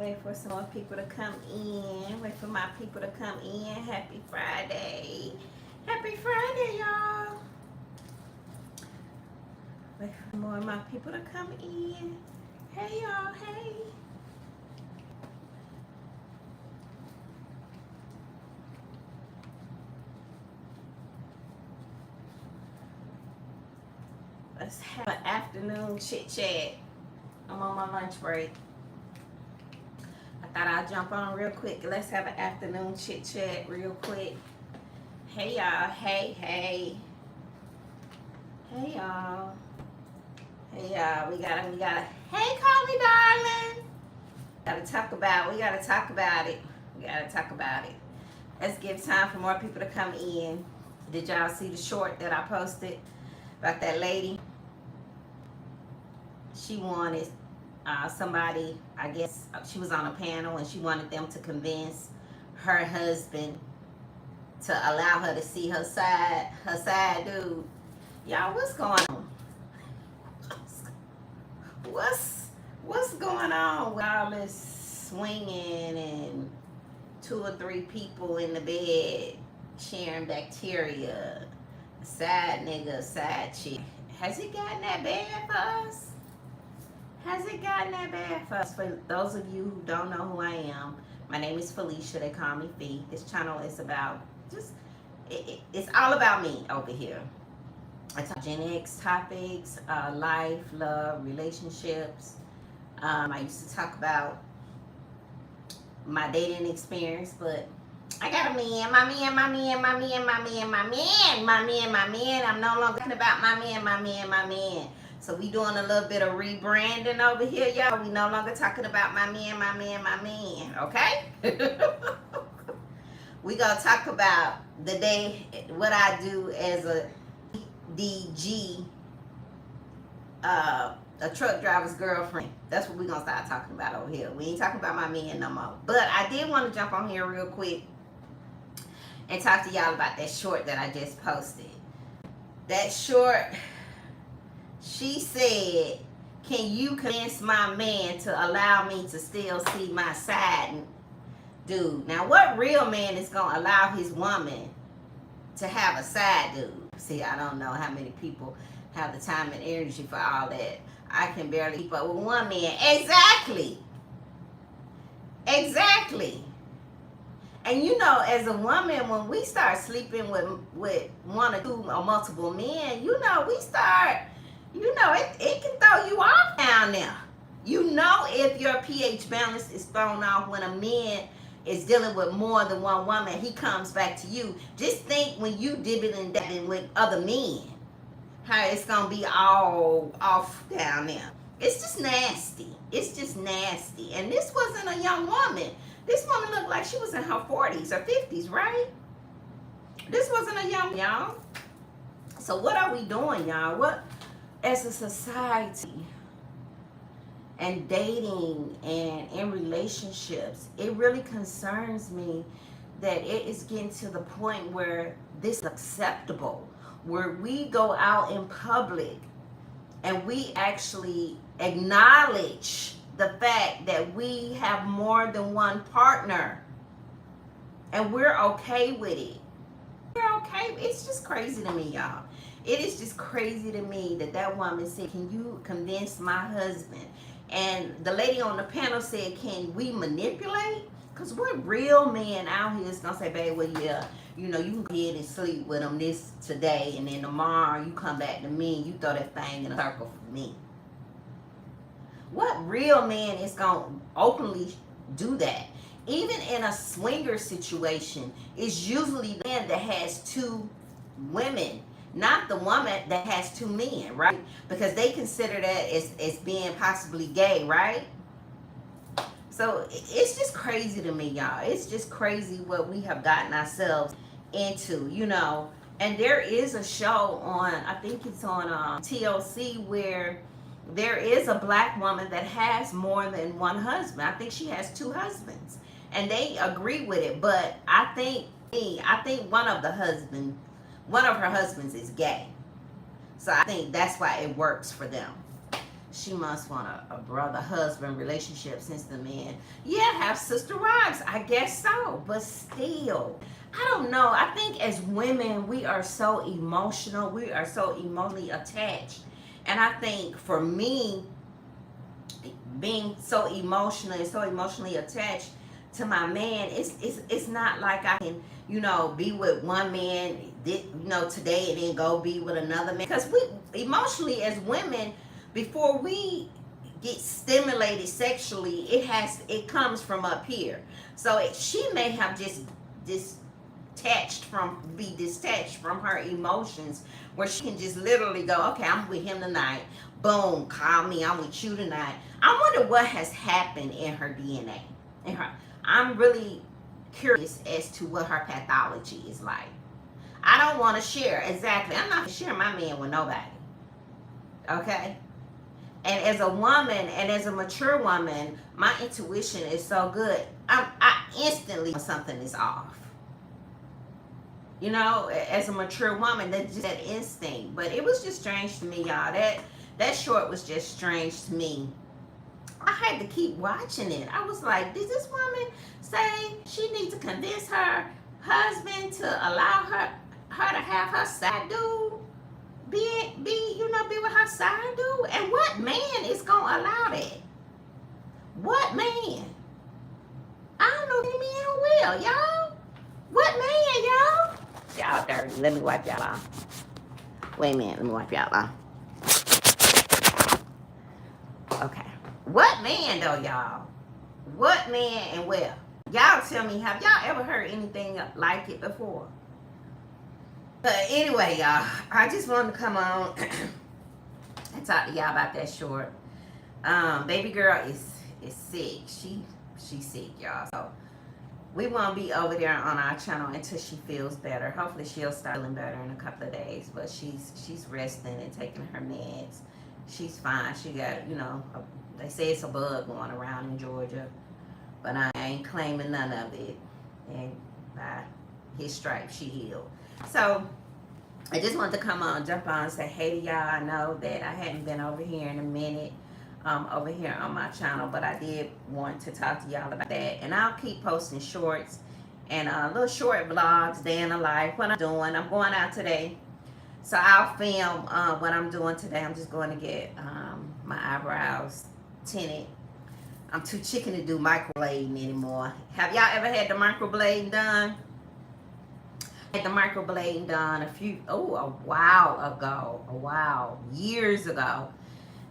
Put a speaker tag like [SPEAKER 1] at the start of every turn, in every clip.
[SPEAKER 1] Wait for some more people to come in. Wait for my people to come in. Happy Friday. Happy Friday, y'all. Wait for more of my people to come in. Hey, y'all. Hey. Let's have an afternoon chit chat. I'm on my lunch break. I thought I'd jump on real quick. Let's have an afternoon chit chat real quick. Hey y'all, hey, hey. Hey y'all. Hey y'all, we gotta, hey, call me darling. We gotta talk about it. Let's give time for more people to come in. Did y'all see the short that I posted about that lady? She wanted somebody, I guess she was on a panel, and she wanted them to convince her husband to allow her to see her side dude. Y'all, what's going on? What's going on with all this swinging and 2 or 3 people in the bed sharing bacteria? Side nigga, side chick. Has it gotten that bad for us? Has it gotten that bad for us? For those of you who don't know who I am, my name is Felicia. They call me Fee. This channel is about it's all about me over here. I talk genx topics, life, love, relationships. I used to talk about my dating experience, but I got a man, my man. I'm no longer talking about my man. So we doing a little bit of rebranding over here, y'all. We no longer talking about my man, okay? We gonna talk about the day, what I do as a DG, a truck driver's girlfriend. That's what we gonna start talking about over here. We ain't talking about my man no more. But I did want to jump on here real quick and talk to y'all about that short that I just posted. That short, she said, can you convince my man to allow me to still see my side dude? Now, what real man is going to allow his woman to have a side dude? See, I don't know how many people have the time and energy for all that. I can barely keep up with one man. Exactly. And you know, as a woman, when we start sleeping with 1 or 2 or multiple men, you know, we start, you know, it can throw you off down there. You know, if your pH balance is thrown off when a man is dealing with more than one woman, he comes back to you. Just think when you dipping and dabbing with other men, how it's gonna be all off down there. It's just nasty. And this wasn't a young woman. This woman looked like she was in her 40s or 50s, right? This wasn't a young, y'all. So what are we doing, y'all? What, as a society and dating and in relationships, it really concerns me that it is getting to the point where this is acceptable, where we go out in public and we actually acknowledge the fact that we have more than one partner, and we're okay with it. We're okay. It's just crazy to me, y'all. It is just crazy to me that woman said, can you convince my husband? And the lady on the panel said, can we manipulate? Because what real man out here is going to say, babe, well, yeah, you know, you can go ahead and sleep with him this today, and then tomorrow you come back to me and you throw that thing in a circle for me. What real man is going to openly do that? Even in a swinger situation, it's usually the man that has 2 women, not the woman that has 2 men, right? Because they consider that as being possibly gay, right? So it's just crazy to me, y'all. It's just crazy what we have gotten ourselves into, you know. And there is a show on, I think it's on TLC, where there is a black woman that has more than one husband. I think she has 2 husbands, and they agree with it. But I think one of her husbands is gay. So I think that's why it works for them. she must want a brother husband relationship since the men, yeah, have sister wives. I guess so, but still, I don't know. I think as women, we are so emotional. We are so emotionally attached, and I think for me, being so emotional and so emotionally attached to my man, it's not like I can, be with one man, today, and then go be with another man. Because we emotionally as women, before we get stimulated sexually, it comes from up here. So she may have just be detached from her emotions, where she can just literally go, okay, I'm with him tonight. Boom, call me, I'm with you tonight. I wonder what has happened in her DNA. I'm really curious as to what her pathology is like. I don't want to share exactly. I'm not going to share my man with nobody. Okay? And as a woman, and as a mature woman, my intuition is so good. I instantly know something is off. As a mature woman, that's just that instinct. But it was just strange to me, y'all. That short was just strange to me. I had to keep watching it. I was like, did this woman say she needs to convince her husband to allow her to have her side dude be with her side dude? And what man is gonna allow that? What man? I don't know any man who will, y'all. What man, y'all? Y'all dirty. Let me wipe y'all off. Wait a minute, let me wipe y'all off. Okay. What man though, y'all? What man and where? Y'all tell me, have y'all ever heard anything like it before? But anyway, y'all, I just wanted to come on and talk to y'all about that short. Baby girl is sick. She's sick, y'all. So we won't be over there on our channel until she feels better. Hopefully she'll start feeling better in a couple of days. But she's resting and taking her meds. She's fine. She got, they say it's a bug going around in Georgia, but I ain't claiming none of it. And by his stripes, she healed. So I just wanted to come on, jump on, and say hey to y'all. I know that I hadn't been over here in a minute, over here on my channel, but I did want to talk to y'all about that. And I'll keep posting shorts and little short vlogs, day in the life, what I'm doing. I'm going out today, so I'll film what I'm doing today. I'm just going to get my eyebrows tinted. I'm too chicken to do microblading anymore. Have y'all ever had the microblading done? I had the microblading done a while, years ago.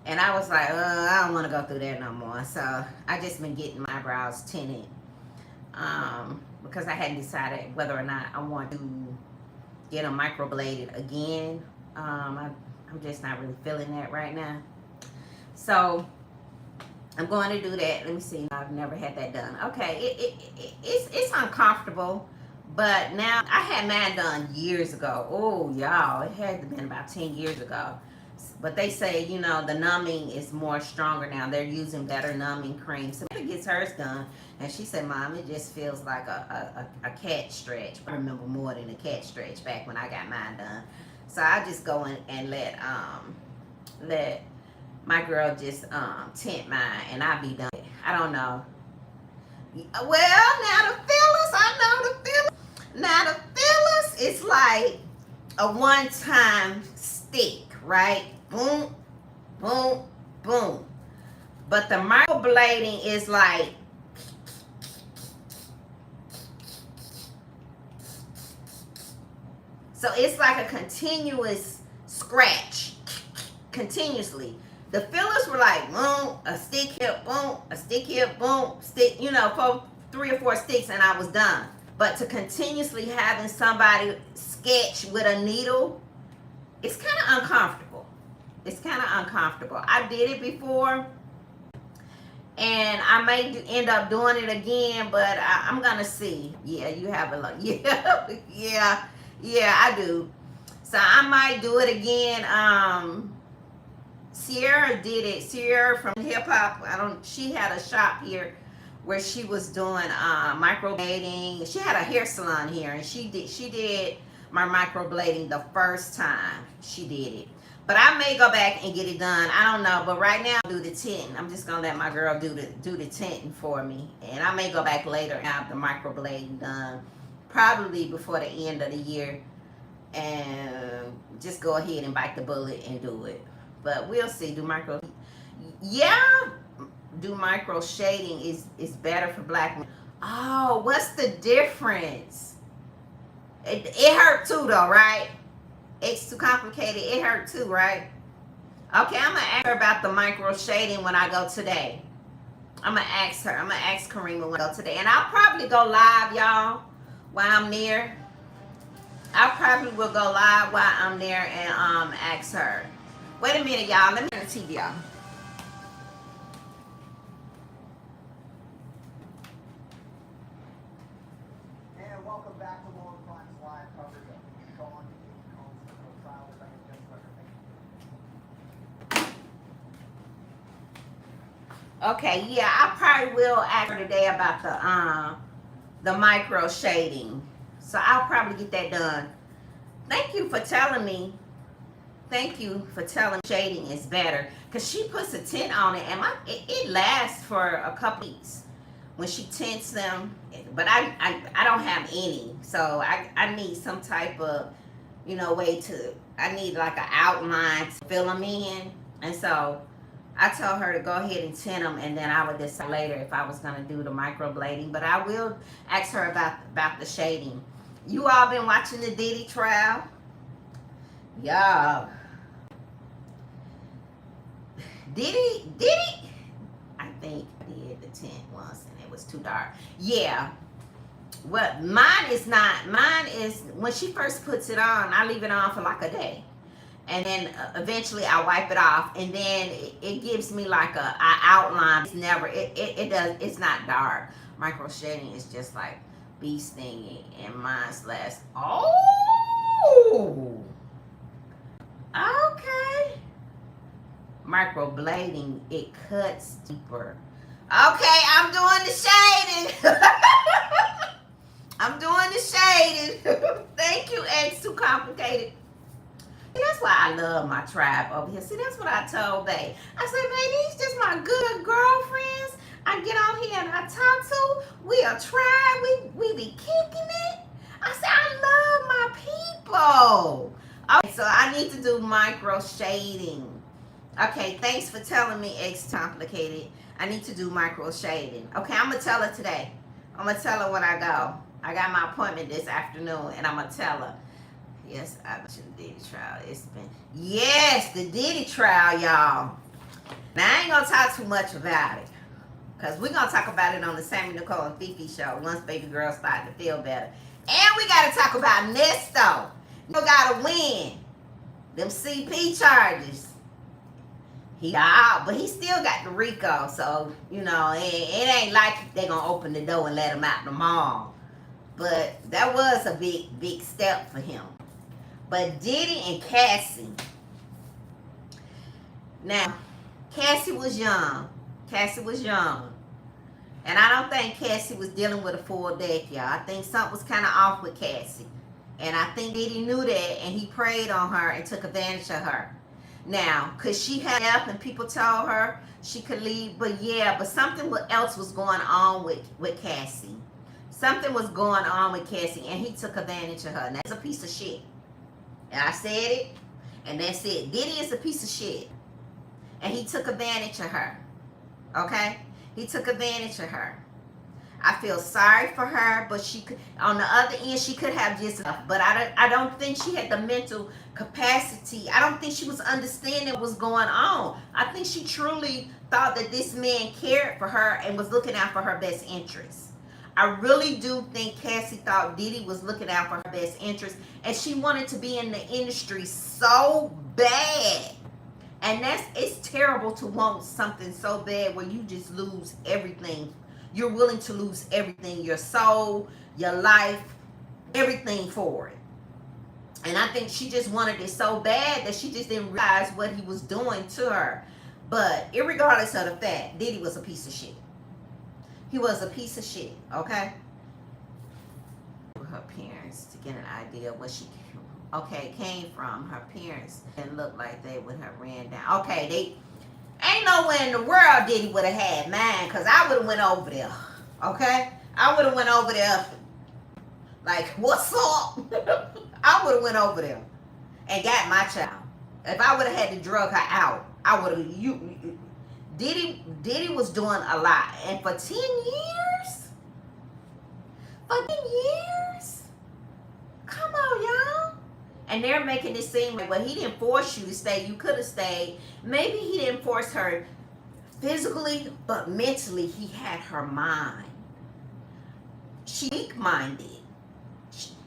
[SPEAKER 1] And I was like, I don't want to go through that no more. So I just been getting my eyebrows tinted because I hadn't decided whether or not I want to get them microbladed again. I'm just not really feeling that right now. So I'm going to do that. Let me see. I've never had that done. Okay, it's uncomfortable, but now I had mine done years ago. Oh, y'all, it had to been about 10 years ago. But they say, the numbing is more stronger now. They're using better numbing cream. So she gets hers done, and she said, Mom, it just feels like a cat stretch. I remember more than a cat stretch back when I got mine done. So I just go in and let my girl just tint mine, and I'll be done. I don't know. Well, now the fillers, I know the fillers. Now the fillers, it's like a one-time stick, right? Boom, boom, boom. But the microblading is like, so it's like a continuous scratch, continuously. The fillers were like, boom, a stick here, boom, a stick here, boom, stick, 3 or 4 sticks, and I was done. But to continuously having somebody sketch with a needle, it's kind of uncomfortable. It's kind of uncomfortable. I did it before, and I may end up doing it again, but I'm going to see. Yeah, you have a lot. Yeah, I do. So I might do it again. Sierra did it. Sierra from Hip Hop. She had a shop here where she was doing microblading. She had a hair salon here, and she did my microblading the first time she did it. But I may go back and get it done. I don't know. But right now, I'll do the tint. I'm just gonna let my girl do the tinting for me, and I may go back later and have the microblading done, probably before the end of the year, and just go ahead and bite the bullet and do it. But we'll see. Yeah, do micro shading is better for black men. Oh, what's the difference? It hurt too though, right? It's too complicated. It hurt too, right? Okay, I'm gonna ask her about the micro shading when I go today. I'm gonna ask her. I'm gonna ask Karima when I go today, and I'll probably go live, y'all, while I'm there. I probably will go live while I'm there and ask her. Wait a minute, y'all. Let me turn the TV off.
[SPEAKER 2] And welcome back to Long Crimes Live coverage of Sean Combs trial. If I can just record.
[SPEAKER 1] Okay, yeah, I probably will ask her today about the micro shading. So I'll probably get that done. Thank you for telling me. Thank you for telling me shading is better. Because she puts a tint on it, and it lasts for a couple weeks when she tints them. But I don't have any. So I need some type of, way to, I need like an outline to fill them in. And so I told her to go ahead and tint them, and then I would decide later if I was going to do the microblading. But I will ask her about the shading. You all been watching the Diddy trial? Y'all. Diddy, I think I did the tint once, and it was too dark. Yeah. Well, mine is when she first puts it on, I leave it on for like a day. And then eventually I wipe it off, and then it gives me like a outline. It's not dark. Micro shading is just like bee stinging, and mine's less. Oh, okay. Microblading, it cuts deeper. Okay, I'm doing the shading. I'm doing the shading. Thank you, X. Too complicated. That's why I love my tribe over here. See, that's what I told Bae. I said, baby, these just my good girlfriends. I get on here and I talk to. We a tribe. We be kicking it. I said, I love my people. Okay, so I need to do micro shading. Okay, thanks for telling me it's complicated. I need to do micro shading. Okay, I'm going to tell her today. I'm going to tell her when I go. I got my appointment this afternoon, and I'm going to tell her. Yes, I mentioned the Diddy trial. Yes, the Diddy trial, y'all. Now, I ain't going to talk too much about it, because we're going to talk about it on the Sammy, Nicole, and Fifi show once baby girl starting to feel better. And we got to talk about Nesto. You got to win them CP charges. He out, but he still got the RICO, so, it ain't like they going to open the door and let him out the mall. But that was a big step for him. But Diddy and Cassie. Now, Cassie was young. And I don't think Cassie was dealing with a full deck, y'all. I think something was kind of off with Cassie. And I think Diddy knew that, and he preyed on her and took advantage of her. Now, could she have left and people told her she could leave? But something else was going on with Cassie. Something was going on with Cassie, and he took advantage of her. And that's a piece of shit. And I said it, and that's it. Diddy is a piece of shit. And he took advantage of her. Okay? He took advantage of her. I feel sorry for her, but she could, on the other end, she could have just left. But I don't think she had the mental capacity. I don't think she was understanding what was going on. I think she truly thought that this man cared for her and was looking out for her best interests. I really do think Cassie thought Diddy was looking out for her best interest, and she wanted to be in the industry so bad. And it's terrible to want something so bad where you just lose everything. You're willing to lose everything, your soul, your life, everything for it. And I think she just wanted it so bad that she just didn't realize what he was doing to her. But irregardless of the fact, Diddy was a piece of shit. He was a piece of shit, okay? Her parents to get an idea of okay, came from. Her parents didn't look like they would have ran down. Okay, they ain't nowhere in the world Diddy would have had mine, because I would have went over there. Okay? I would have went over there like, what's up? I would have went over there and got my child. If I would have had to drug her out, I would have. Diddy was doing a lot, and for 10 years, come on, y'all. And they're making it seem like, well, he didn't force you to stay. You could have stayed. Maybe he didn't force her physically, but mentally, he had her mind. She weak-minded.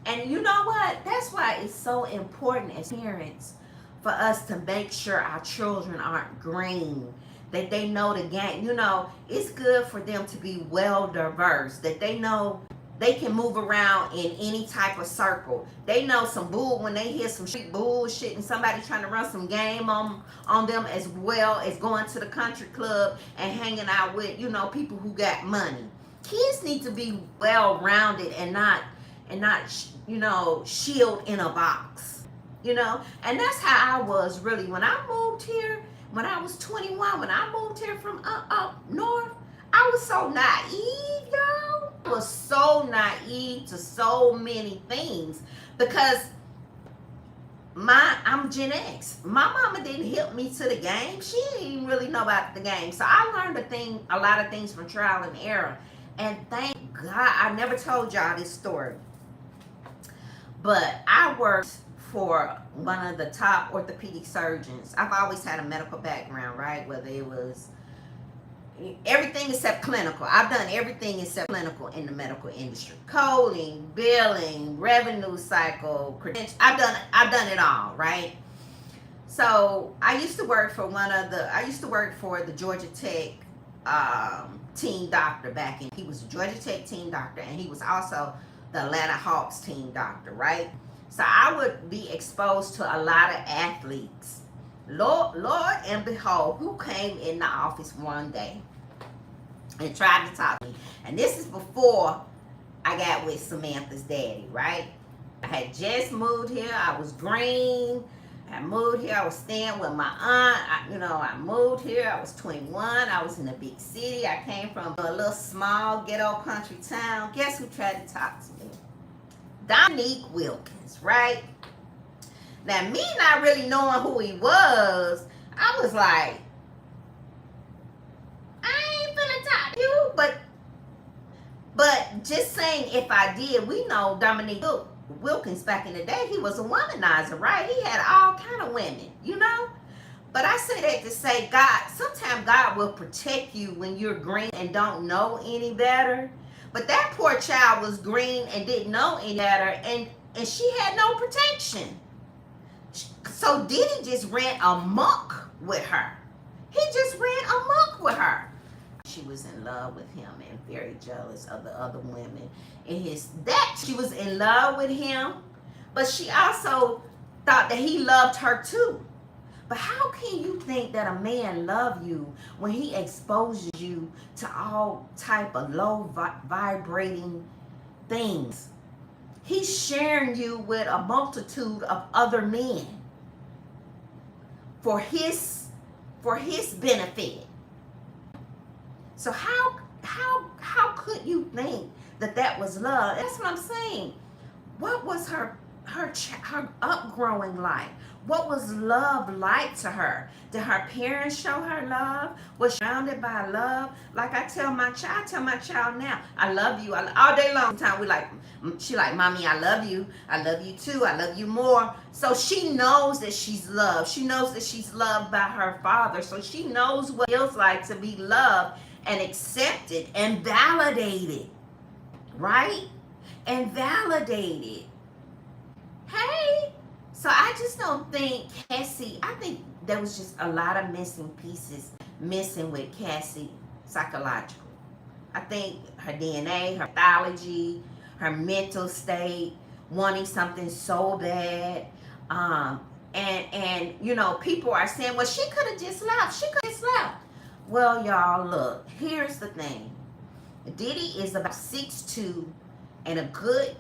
[SPEAKER 1] And you know what? That's why it's so important as parents for us to make sure our children aren't green, that they know the game. You know, it's good for them to be well diverse, that they know they can move around in any type of circle. They know some bull when they hear some street bullshit and somebody trying to run some game on them, as well as going to the country club and hanging out with, you know, people who got money. Kids need to be well-rounded and not you know, shield in a box, you know. And that's how I was really when I moved here. When I was 21, when I moved here from up north, I was so naive, y'all. I was so naive to so many things, because I'm Gen X. My mama didn't help me to the game. She didn't even really know about the game. So I learned a lot of things from trial and error. And thank God, I never told y'all this story, but I worked for one of the top orthopedic surgeons. I've always had a medical background, right? Whether it was everything except clinical. I've done everything except clinical in the medical industry. Coding, billing, revenue cycle, credential. I've done it all, right? So I used to work for the Georgia Tech team doctor back in. He was a Georgia Tech team doctor, and he was also the Atlanta Hawks team doctor, right? So I would be exposed to a lot of athletes. Lord and behold, who came in the office one day and tried to talk to me. And this is before I got with Samantha's daddy, right? I had just moved here. I was green. I moved here. I was staying with my aunt. I moved here. I was 21. I was in a big city. I came from a little small ghetto country town. Guess who tried to talk to me? Dominique Wilkins, right? Now, me not really knowing who he was, I was like, I ain't finna talk to you. But just saying, if I did, we know Dominique Wilkins back in the day, he was a womanizer, right? He had all kind of women, you know? But I say that to say, sometimes God will protect you when you're green and don't know any better. But that poor child was green and didn't know any better, and she had no protection. So Diddy just ran amok with her. He just ran amok with her. She was in love with him and very jealous of the other women. She was in love with him, but she also thought that he loved her too. But how can you think that a man love you when he exposes you to all type of low vibrating things? He's sharing you with a multitude of other men for his benefit. So how could you think that was love? That's what I'm saying. What was her upgrowing like? What was love like to her? Did her parents show her love? Was she surrounded by love? Like I tell my child now, I love you. All day long, she like, Mommy, I love you. I love you too. I love you more. So she knows that she's loved. She knows that she's loved by her father. So she knows what it feels like to be loved and accepted and validated, right? And validated. Hey, so I just don't think I think there was just a lot of missing pieces with Cassie psychologically. I think her DNA, her pathology, her mental state, wanting something so bad. And people are saying, well, she could have just left. Well, y'all, look, here's the thing. Diddy is about 6'2" and a good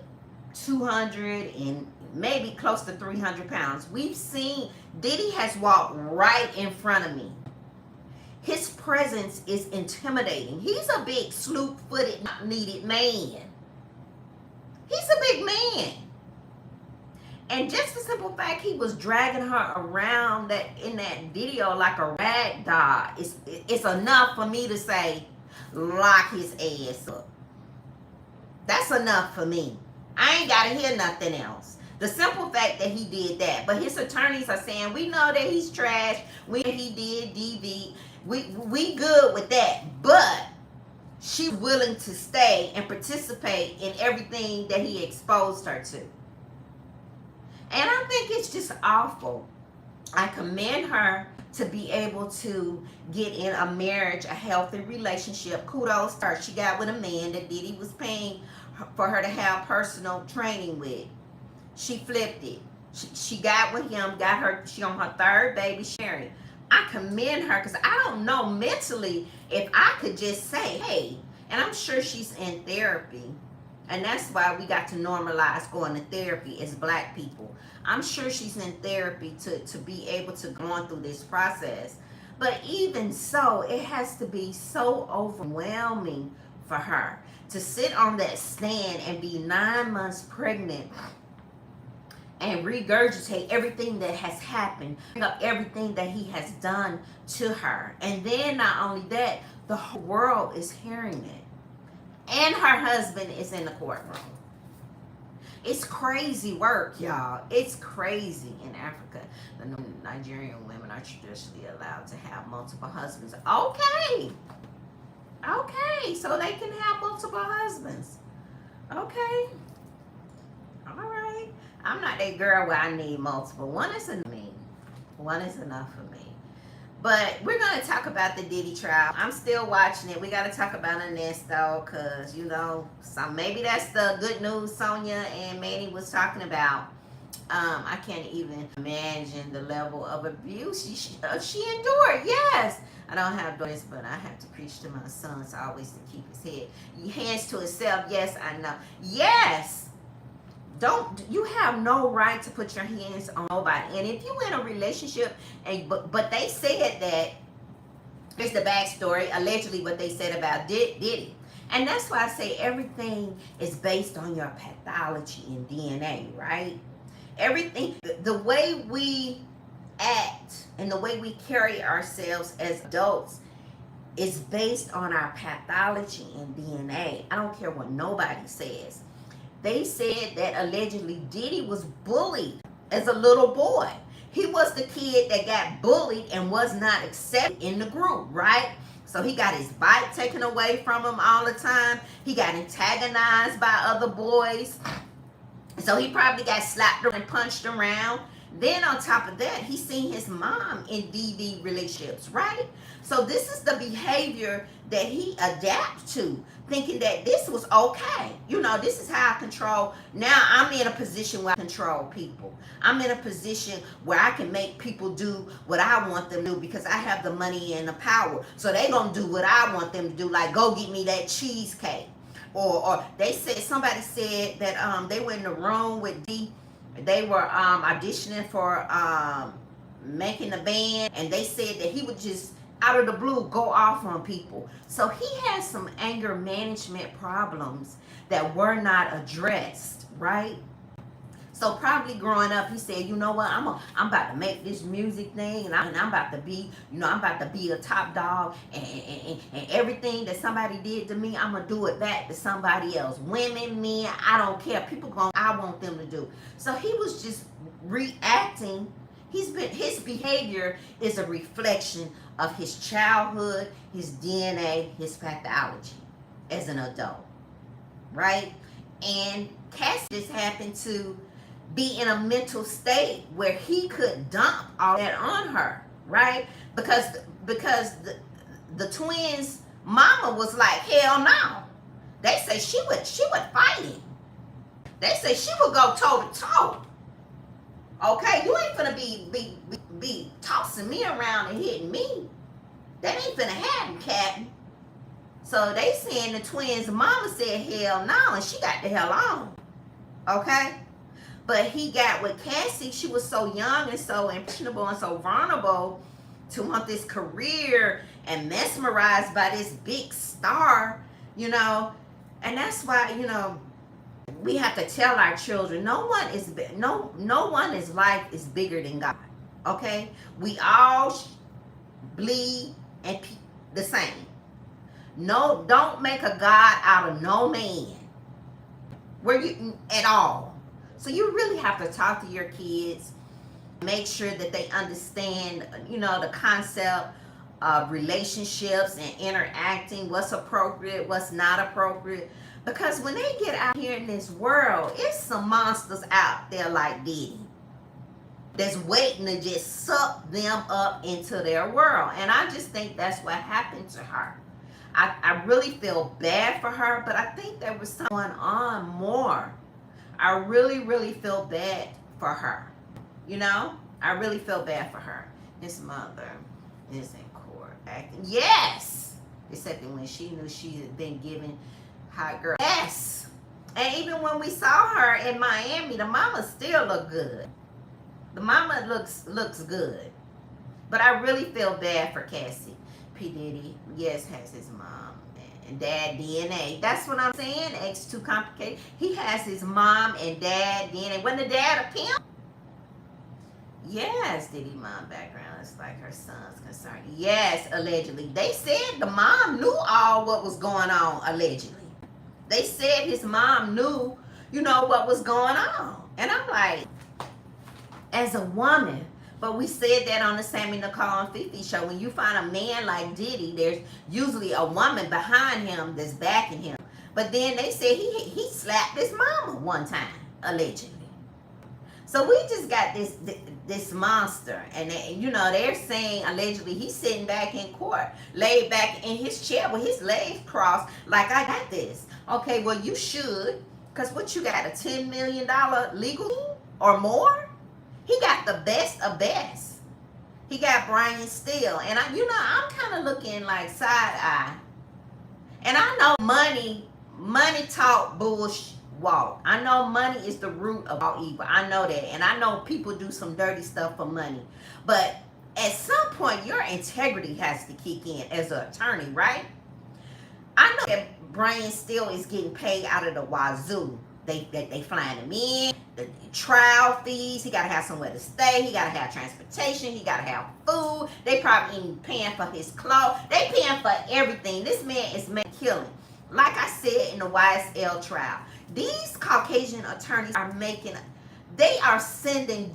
[SPEAKER 1] 200 and maybe close to 300 pounds. We've seen Diddy has walked right in front of me. His presence is intimidating. He's a big, slew-footed, needed man. He's a big man. And just the simple fact he was dragging her around that in that video like a rag doll, it's enough for me to say, lock his ass up. That's enough for me. I ain't got to hear nothing else. The simple fact that he did that. But his attorneys are saying, we know that he's trash. We know he did DV. We good with that. But she's willing to stay and participate in everything that he exposed her to. And I think it's just awful. I commend her to be able to get in a marriage, a healthy relationship. Kudos to her. She got with a man that Diddy was paying for her to have personal training with. She flipped it. She got with him, she on her third baby, sharing. I commend her because I don't know mentally if I could just say, hey, and I'm sure she's in therapy. And that's why we got to normalize going to therapy as Black people. I'm sure she's in therapy to be able to go on through this process. But even so, it has to be so overwhelming for her to sit on that stand and be 9 months pregnant and regurgitate everything that has happened, bring up everything that he has done to her. And then not only that, the whole world is hearing it. And her husband is in the courtroom. It's crazy work, y'all. It's crazy in Africa. The Nigerian women are traditionally allowed to have multiple husbands. Okay, so they can have multiple husbands. Okay, all right. I'm not that girl where I need multiple. One is enough for me. One is enough for me. But we're going to talk about the Diddy trial. I'm still watching it. We got to talk about Ernesto because, maybe that's the good news Sonia and Manny was talking about. I can't even imagine the level of abuse she endured. Yes. I don't have daughters, but I have to preach to my sons always to keep his head. Hands to himself. Yes, I know. Yes. You have no right to put your hands on nobody. And if you in a relationship but they said that, here's the backstory, allegedly what they said about Diddy. And that's why I say everything is based on your pathology and DNA, right? Everything, the way we act and the way we carry ourselves as adults is based on our pathology and DNA. I don't care what nobody says. They said that allegedly Diddy was bullied as a little boy. He was the kid that got bullied and was not accepted in the group, right? So he got his bike taken away from him all the time. He got antagonized by other boys. So he probably got slapped and punched around. Then on top of that, he seen his mom in DV relationships, right? So this is the behavior that he adapts to, thinking that this was okay. This is how I control. Now I'm in a position where I control people. I'm in a position where I can make people do what I want them to do because I have the money and the power. So they gonna do what I want them to do, like go get me that cheesecake. Or somebody said that they were in the room with D. They were auditioning for making a band, and they said that he would just out of the blue go off on people. So he has some anger management problems that were not addressed, right? So probably growing up, he said, you know what, I'm about to make this music thing, and I'm about to be, I'm about to be a top dog, and everything that somebody did to me, I'm gonna do it back to somebody else. Women, men, I don't care. I want them to do. So he was just reacting. His behavior is a reflection of his childhood, his DNA, his pathology as an adult, right? And Cass just happened to be in a mental state where he could dump all that on her, right? Because the twins' mama was like, hell no. They say she would fight him. They say she would go toe to toe. Okay, you ain't gonna be tossing me around and hitting me. That ain't finna happen, Captain. So they saying the twins' mama said hell no, and she got the hell on. Okay? But he got with Cassie, she was so young and so impressionable and so vulnerable to want this career and mesmerized by this big star, you know. And that's why, you know, we have to tell our children no one's life is bigger than God. Okay? We all bleed and the same. No, don't make a God out of no man. Where you at all. So you really have to talk to your kids, make sure that they understand, you know, the concept of relationships and interacting, what's appropriate, what's not appropriate. Because when they get out here in this world, it's some monsters out there like Diddy that's waiting to just suck them up into their world. And I just think that's what happened to her. I really feel bad for her, but I think there was something going on more. I really, really feel bad for her. You know? I really feel bad for her. His mother is in court acting. Yes! Except when she knew she had been given hot girl. Yes! And even when we saw her in Miami, the mama still looked good. The mama looks good. But I really feel bad for Cassie. P. Diddy, yes, has his mom and dad DNA. That's what I'm saying. X too complicated. He has his mom and dad DNA. Wasn't the dad a pimp? Yes, Diddy mom background is like her son's concerned. Yes, allegedly. They said the mom knew all what was going on, allegedly. They said his mom knew, you know, what was going on. And I'm like, as a woman, but we said that on the Sammy, Nicole, and Fifi show. When you find a man like Diddy, there's usually a woman behind him that's backing him. But then they said he slapped his mama one time, allegedly. So we just got this monster, and you know they're saying allegedly he's sitting back in court, laid back in his chair with his legs crossed, like I got this. Okay, well you should, cause what you got, a $10 million legal team or more? He got the best of best. He got Brian Steele. And I'm kind of looking like side eye. And I know money talk, bullshit walk. I know money is the root of all evil. I know that. And I know people do some dirty stuff for money. But at some point, your integrity has to kick in as an attorney, right? I know that Brian Steele is getting paid out of the wazoo. They flying him in, the trial fees, he gotta have somewhere to stay, he gotta have transportation, he gotta have food, they probably even paying for his clothes, they paying for everything. This man is making killing. Like I said in the YSL trial, these Caucasian attorneys they are sending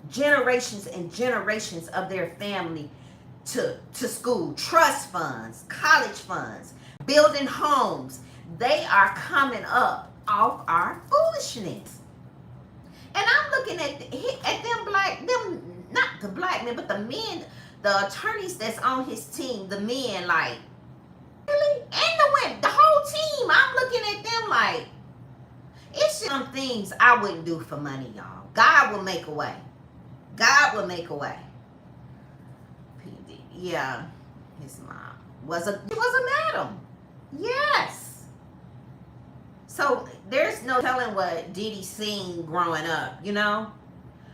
[SPEAKER 1] generations and generations of their family to school, trust funds, college funds, building homes. They are coming up off our foolishness. And I'm looking at them not the black men, but the men, the attorneys that's on his team, the men, like, really? And the women, the whole team, I'm looking at them like, it's just some things I wouldn't do for money, y'all. God will make a way. God will make a way. PD, yeah, his mom was a madam. Yes. So there's no telling what Diddy seen growing up, you know.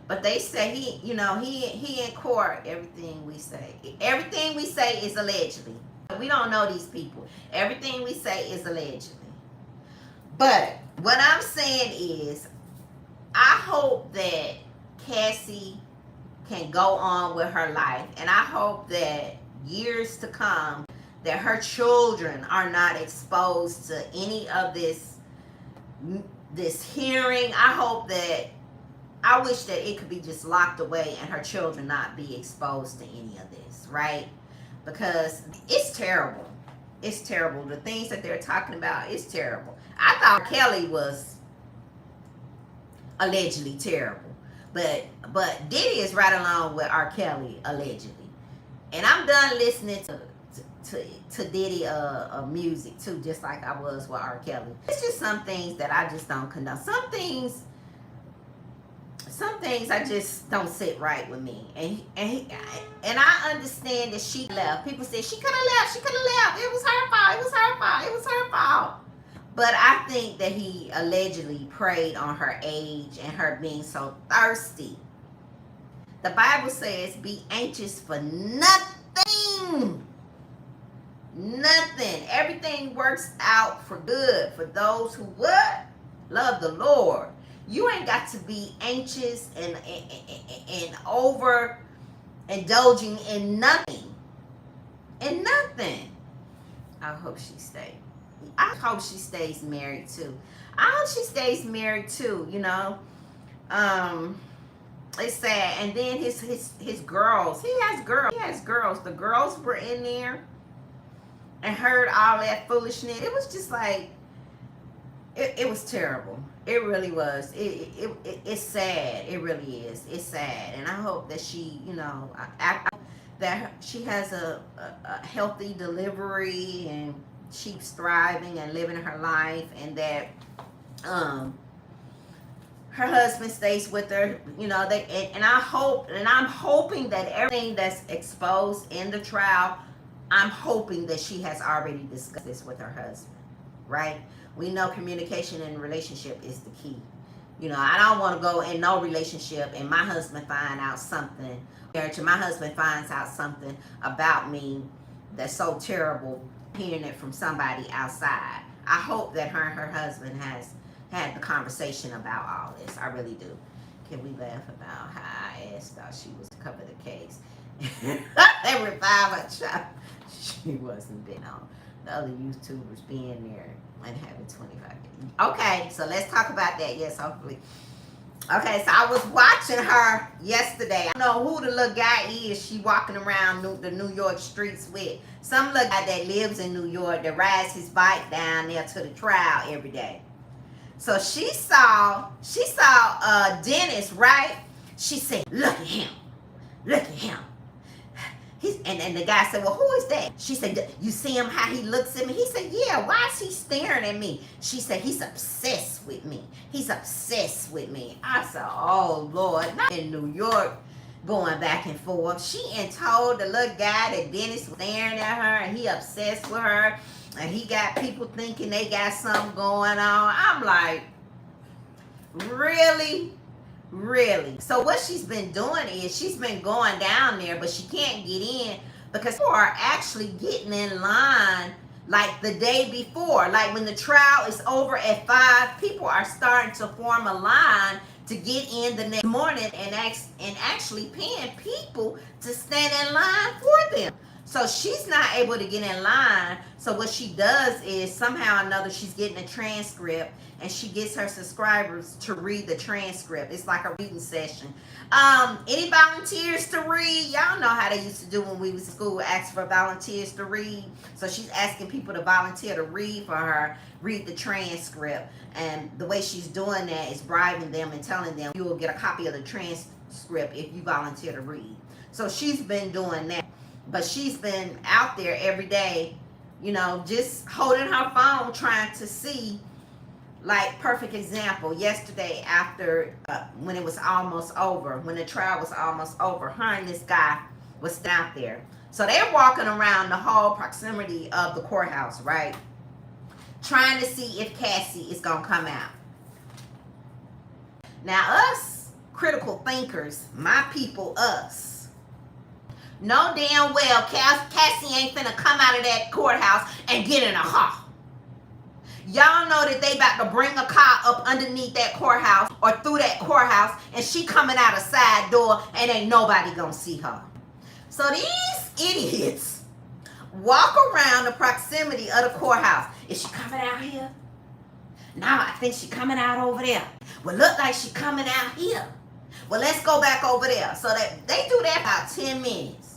[SPEAKER 1] But they say he in court. Everything we say is allegedly. We don't know these people. Everything we say is allegedly. But what I'm saying is, I hope that Cassie can go on with her life, and I hope that years to come, that her children are not exposed to any of this hearing. I wish that it could be just locked away and her children not be exposed to any of this, right? Because it's terrible. It's terrible. The things that they're talking about is terrible. I thought Kelly was allegedly terrible, but Diddy is right along with R. Kelly allegedly. And I'm done listening to Diddy music too, just like I was with R. Kelly. It's just some things that I just don't condone. Some things I just don't sit right with me. And I understand that she left. People say she could have left. It was her fault. But I think that he allegedly preyed on her age and her being so thirsty. The Bible says, be anxious for nothing. Nothing. Everything works out for good for those who what? Love the Lord. You ain't got to be anxious and over indulging in nothing. In nothing. I hope she stays. I hope she stays married too. I hope she stays married too, you know. It's sad. And then his girls. He has girls. He has girls. The girls were in there and heard all that foolishness. It was just like it was terrible. It really was. It's sad. It really is. It's sad. And I hope that she, you know, that she has a healthy delivery and she's thriving and living her life, and that her husband stays with her, you know. And I'm hoping that everything that's exposed in the trial, I'm hoping that she has already discussed this with her husband, right? We know communication in a relationship is the key. You know, I don't want to go in no relationship and my husband find out something, or my husband finds out something about me that's so terrible, hearing it from somebody outside. I hope that her and her husband has had the conversation about all this. I really do. Can we laugh about how I asked her she was to cover the case? They revive her child. She wasn't being on. The other YouTubers being there and having 25. Okay, so let's talk about that. Yes, hopefully. Okay, so I was watching her yesterday. I don't know who the little guy is she walking around the New York streets with. Some little guy that lives in New York that rides his bike down there to the trial every day. So she saw Dennis, right? She said, look at him. Look at him. And the guy said, well, who is that? She said, you see him, how he looks at me? He said, yeah, why is he staring at me? She said, he's obsessed with me. He's obsessed with me. I said, oh, Lord, not in New York going back and forth. She and told the little guy that Dennis was staring at her and he obsessed with her. And he got people thinking they got something going on. I'm like, really? Really? So what she's been doing is she's been going down there, but she can't get in because people are actually getting in line like the day before. Like when the trial is over at 5, people are starting to form a line to get in the next morning and actually paying people to stand in line for them. So she's not able to get in line. So what she does is somehow or another she's getting a transcript and she gets her subscribers to read the transcript. It's like a reading session. Any volunteers to read? Y'all know how they used to do when we was in school, ask for volunteers to read. So she's asking people to volunteer to read for her, read the transcript. And the way she's doing that is bribing them and telling them you will get a copy of the transcript if you volunteer to read. So she's been doing that. But she's been out there every day, you know, just holding her phone, trying to see, like, perfect example. Yesterday, after, when it was almost over, when the trial was almost over, her and this guy was out there. So they're walking around the whole proximity of the courthouse, right? Trying to see if Cassie is going to come out. Now, us critical thinkers, my people, us, know damn well Cassie ain't finna come out of that courthouse and get in a car. Y'all know that they about to bring a car up underneath that courthouse or through that courthouse and she coming out a side door and ain't nobody gonna see her. So these idiots walk around the proximity of the courthouse. Is she coming out here? No, I think she coming out over there. Well, look like she coming out here. Well, let's go back over there. So that they do that about 10 minutes.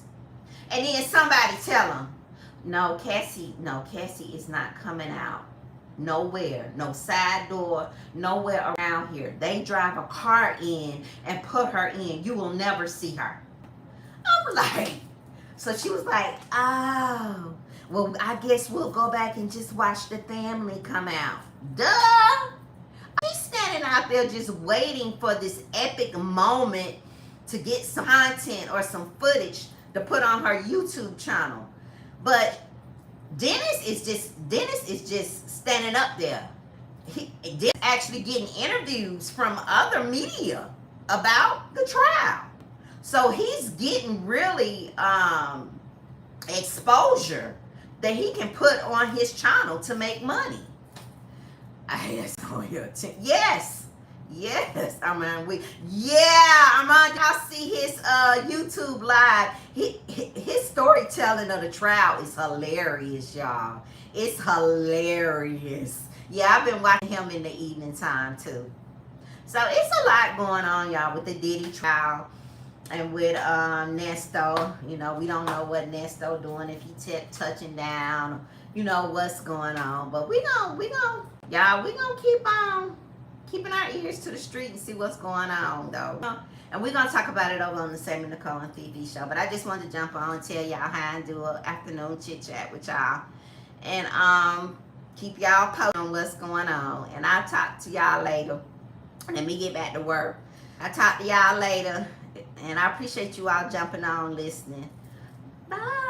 [SPEAKER 1] And then somebody tell them, no, Cassie is not coming out nowhere. No side door, nowhere around here. They drive a car in and put her in. You will never see her. I'm like, so she was like, oh, well, I guess we'll go back and just watch the family come out. Duh! She's standing out there just waiting for this epic moment to get some content or some footage to put on her YouTube channel. But Dennis is just standing up there. They're actually getting interviews from other media about the trial. So he's getting really exposure that he can put on his channel to make money. Yes. Yes. Y'all see his YouTube live. His storytelling of the trial is hilarious, y'all. It's hilarious. Yeah, I've been watching him in the evening time too. So it's a lot going on, y'all, with the Diddy trial and with Nesto. You know, we don't know what Nesto doing, if he touching down, you know, what's going on. But we gonna keep on keeping our ears to the street and see what's going on, though. And we're gonna talk about it over on the Sammy Nicole and TV show. But I just wanted to jump on and tell y'all how I do an afternoon chit chat with y'all, and keep y'all posted on what's going on. And I'll talk to y'all later. Let me get back to work. I'll talk to y'all later. And I appreciate you all jumping on, listening. Bye.